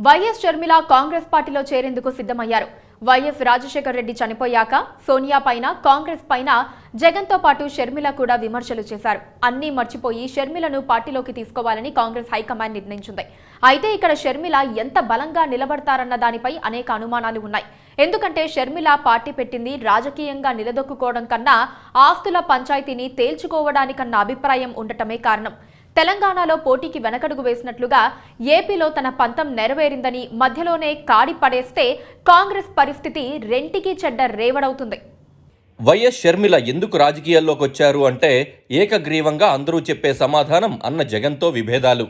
YS Sharmila Congress పార్టీలో చేరేందుకు సిద్ధమయ్యారు. వైఎస్ రాజశేఖర్ రెడ్డి చనిపోయాక సోనియా పైన, కాంగ్రెస్ పైన జగన్తో పాటు షర్మిల కూడా విమర్శలు చేశారు. అన్నీ మర్చిపోయి షర్మిలను పార్టీలోకి తీసుకోవాలని కాంగ్రెస్ హైకమాండ్ నిర్ణయించింది. అయితే ఇక్కడ షర్మిల ఎంత బలంగా నిలబడతారన్న దానిపై అనేక అనుమానాలు ఉన్నాయి. ఎందుకంటే షర్మిల పార్టీ పెట్టింది రాజకీయంగా నిలదొక్కుకోవడం కన్నా ఆస్తుల పంచాయతీని తేల్చుకోవడానికన్న అభిప్రాయం ఉండటమే కారణం. తెలంగాణలో పోటీకి వెనకడుగు వేసినట్లుగా ఏపీలో తన పంతం నెరవేరిందని మధ్యలోనే కాడి పడేస్తే కాంగ్రెస్ పరిస్థితి రెంటికి చెడ్డ రేవడవుతుంది. వైఎస్ షర్మిల ఎందుకు రాజకీయాల్లోకి వచ్చారు అంటే ఏకగ్రీవంగా అందరూ చెప్పే సమాధానం అన్న జగన్తో విభేదాలు.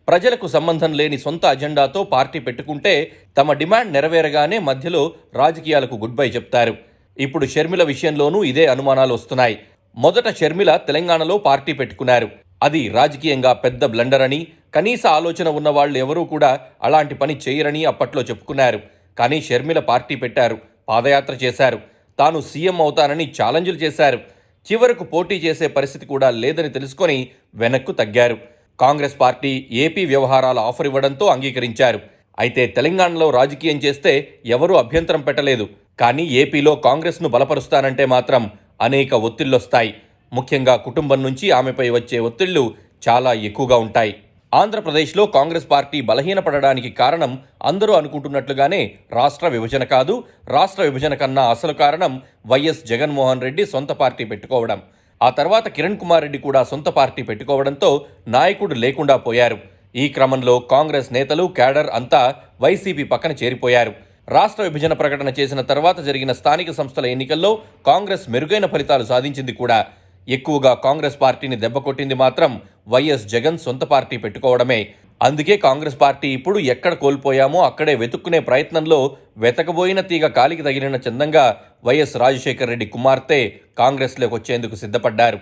ప్రజలకు సంబంధం లేని సొంత అజెండాతో పార్టీ పెట్టుకుంటే తమ డిమాండ్ నెరవేరగానే మధ్యలో రాజకీయాలకు గుడ్ బై చెప్తారు. ఇప్పుడు షర్మిల విషయంలోనూ ఇదే అనుమానాలు వస్తున్నాయి. మొదట షర్మిల తెలంగాణలో పార్టీ పెట్టుకున్నారు. అది రాజకీయంగా పెద్ద బ్లండర్ అని, కనీస ఆలోచన ఉన్న వాళ్ళు ఎవరూ కూడా అలాంటి పని చేయరని అప్పట్లో చెప్పుకున్నారు. కానీ షర్మిల పార్టీ పెట్టారు, పాదయాత్ర చేశారు, తాను సీఎం అవుతానని ఛాలెంజ్లు చేశారు. చివరకు పోటీ చేసే పరిస్థితి కూడా లేదని తెలుసుకొని వెనక్కు తగ్గారు. కాంగ్రెస్ పార్టీ ఏపీ వ్యవహారాల ఆఫర్ ఇవ్వడంతో అంగీకరించారు. అయితే తెలంగాణలో రాజకీయం చేస్తే ఎవరూ అభ్యంతరం పెట్టలేదు. కానీ ఏపీలో కాంగ్రెస్ను బలపరుస్తానంటే మాత్రం అనేక ఒత్తిళ్లొస్తాయి. ముఖ్యంగా కుటుంబం నుంచి ఆమెపై వచ్చే ఒత్తిళ్లు చాలా ఎక్కువగా ఉంటాయి. ఆంధ్రప్రదేశ్లో కాంగ్రెస్ పార్టీ బలహీనపడడానికి కారణం అందరూ అనుకుంటున్నట్లుగానే రాష్ట్ర విభజన కాదు. రాష్ట్ర విభజన కన్నా అసలు కారణం వైఎస్ జగన్మోహన్ రెడ్డి సొంత పార్టీ పెట్టుకోవడం. ఆ తర్వాత కిరణ్ కుమార్ రెడ్డి కూడా సొంత పార్టీ పెట్టుకోవడంతో నాయకుడు లేకుండా పోయారు. ఈ క్రమంలో కాంగ్రెస్ నేతలు, క్యాడర్ అంతా వైసీపీ పక్కన చేరిపోయారు. రాష్ట్ర విభజన ప్రకటన చేసిన తర్వాత జరిగిన స్థానిక సంస్థల ఎన్నికల్లో కాంగ్రెస్ మెరుగైన ఫలితాలు సాధించింది కూడా. ఎక్కువగా కాంగ్రెస్ పార్టీని దెబ్బకొట్టింది మాత్రం వైఎస్ జగన్ సొంత పార్టీ పెట్టుకోవడమే. అందుకే కాంగ్రెస్ పార్టీ ఇప్పుడు ఎక్కడ కోల్పోయామో అక్కడే వెతుక్కునే ప్రయత్నంలో వెతకబోయిన తీగ కాలికి తగిలిన చందంగా వైఎస్ రాజశేఖర్ రెడ్డి కుమార్తె కాంగ్రెస్లోకి వచ్చేందుకు సిద్ధపడ్డారు.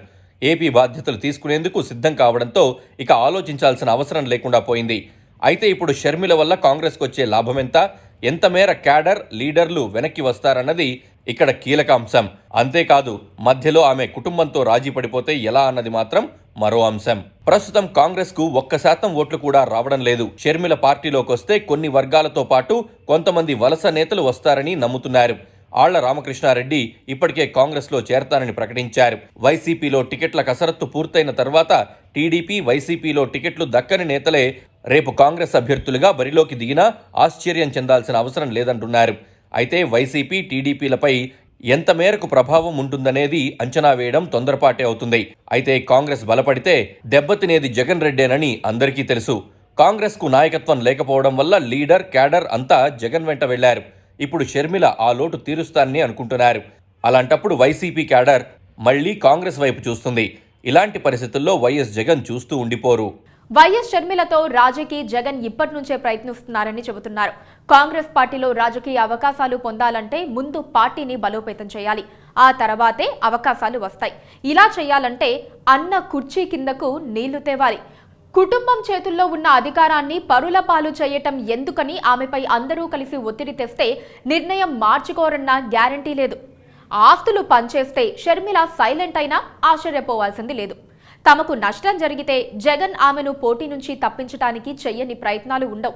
ఏపీ బాధ్యతలు తీసుకునేందుకు సిద్ధం కావడంతో ఇక ఆలోచించాల్సిన అవసరం లేకుండా పోయింది. అయితే ఇప్పుడు షర్మిల వల్ల కాంగ్రెస్కు వచ్చే లాభమెంత, ఎంత మేర క్యాడర్, లీడర్లు వెనక్కి వస్తారన్నది ఇక్కడ కీలక అంశం. అంతేకాదు మధ్యలో ఆమె కుటుంబంతో రాజీ పడిపోతే ఎలా అన్నది మాత్రం మరో అంశం. ప్రస్తుతం కాంగ్రెస్కు 1% ఓట్లు కూడా రావడం లేదు. షర్మిల పార్టీలోకి వస్తే కొన్ని వర్గాలతో పాటు కొంతమంది వలస నేతలు వస్తారని నమ్ముతున్నారు. ఆళ్ల రామకృష్ణారెడ్డి ఇప్పటికే కాంగ్రెస్లో చేరతానని ప్రకటించారు. వైసీపీలో టికెట్ల కసరత్తు పూర్తయిన తర్వాత టీడీపీ, వైసీపీలో టికెట్లు దక్కని నేతలే రేపు కాంగ్రెస్ అభ్యర్థులుగా బరిలోకి దిగినా ఆశ్చర్యం చెందాల్సిన అవసరం లేదంటున్నారు. అయితే వైసీపీ, టీడీపీలపై ఎంత మేరకు ప్రభావం ఉంటుందనేది అంచనా వేయడం తొందరపాటే అవుతుంది. అయితే కాంగ్రెస్ బలపడితే దెబ్బతినేది జగన్ రెడ్డేనని అందరికీ తెలుసు. కాంగ్రెస్కు నాయకత్వం లేకపోవడం వల్ల లీడర్, క్యాడర్ అంతా జగన్ వెంట వెళ్లారు. ఇప్పుడు షర్మిల ఆ లోటు తీరుస్తానని అనుకుంటున్నారు. అలాంటప్పుడు వైసీపీ క్యాడర్ మళ్లీ కాంగ్రెస్ వైపు చూస్తుంది. ఇలాంటి పరిస్థితుల్లో వైఎస్ జగన్ చూస్తూ ఉండిపోరు. వైఎస్ షర్మిలతో రాజీకి జగన్ ఇప్పటి నుంచే ప్రయత్నిస్తున్నారని చెబుతున్నారు. కాంగ్రెస్ పార్టీలో రాజకీయ అవకాశాలు పొందాలంటే ముందు పార్టీని బలోపేతం చేయాలి, ఆ తర్వాతే అవకాశాలు వస్తాయి. ఇలా చేయాలంటే అన్న కుర్చీ కిందకు నీళ్లు తేవాలి. కుటుంబం చేతుల్లో ఉన్న అధికారాన్ని పరుల పాలు చేయటం ఎందుకని ఆమెపై అందరూ కలిసి ఒత్తిడి తెస్తే నిర్ణయం మార్చుకోరన్న గ్యారంటీ లేదు. ఆస్తులు పంచేస్తే షర్మిల సైలెంట్ అయినా ఆశ్చర్యపోవాల్సింది లేదు. తమకు నష్టం జరిగితే జగన్ ఆమెను పోటీ నుంచి తప్పించడానికి చెయ్యని ప్రయత్నాలు ఉండవు.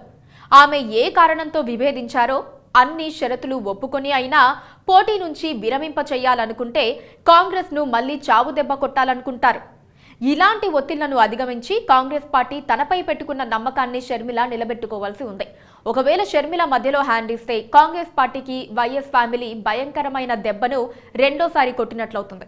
ఆమె ఏ కారణంతో విభేదించారో అన్ని షరతులు ఒప్పుకొని అయినా పోటీ నుంచి విరమింప చేయాలనుకుంటే కాంగ్రెస్ను మళ్లీ చావు దెబ్బ కొట్టాలనుకుంటారు. ఇలాంటి ఒత్తిళ్లను అధిగమించి కాంగ్రెస్ పార్టీ తనపై పెట్టుకున్న నమ్మకాన్ని షర్మిల నిలబెట్టుకోవాల్సి ఉంది. ఒకవేళ షర్మిల మధ్యలో హ్యాండ్ ఇస్తే కాంగ్రెస్ పార్టీకి వైఎస్ ఫ్యామిలీ భయంకరమైన దెబ్బను రెండోసారి కొట్టినట్లవుతుంది.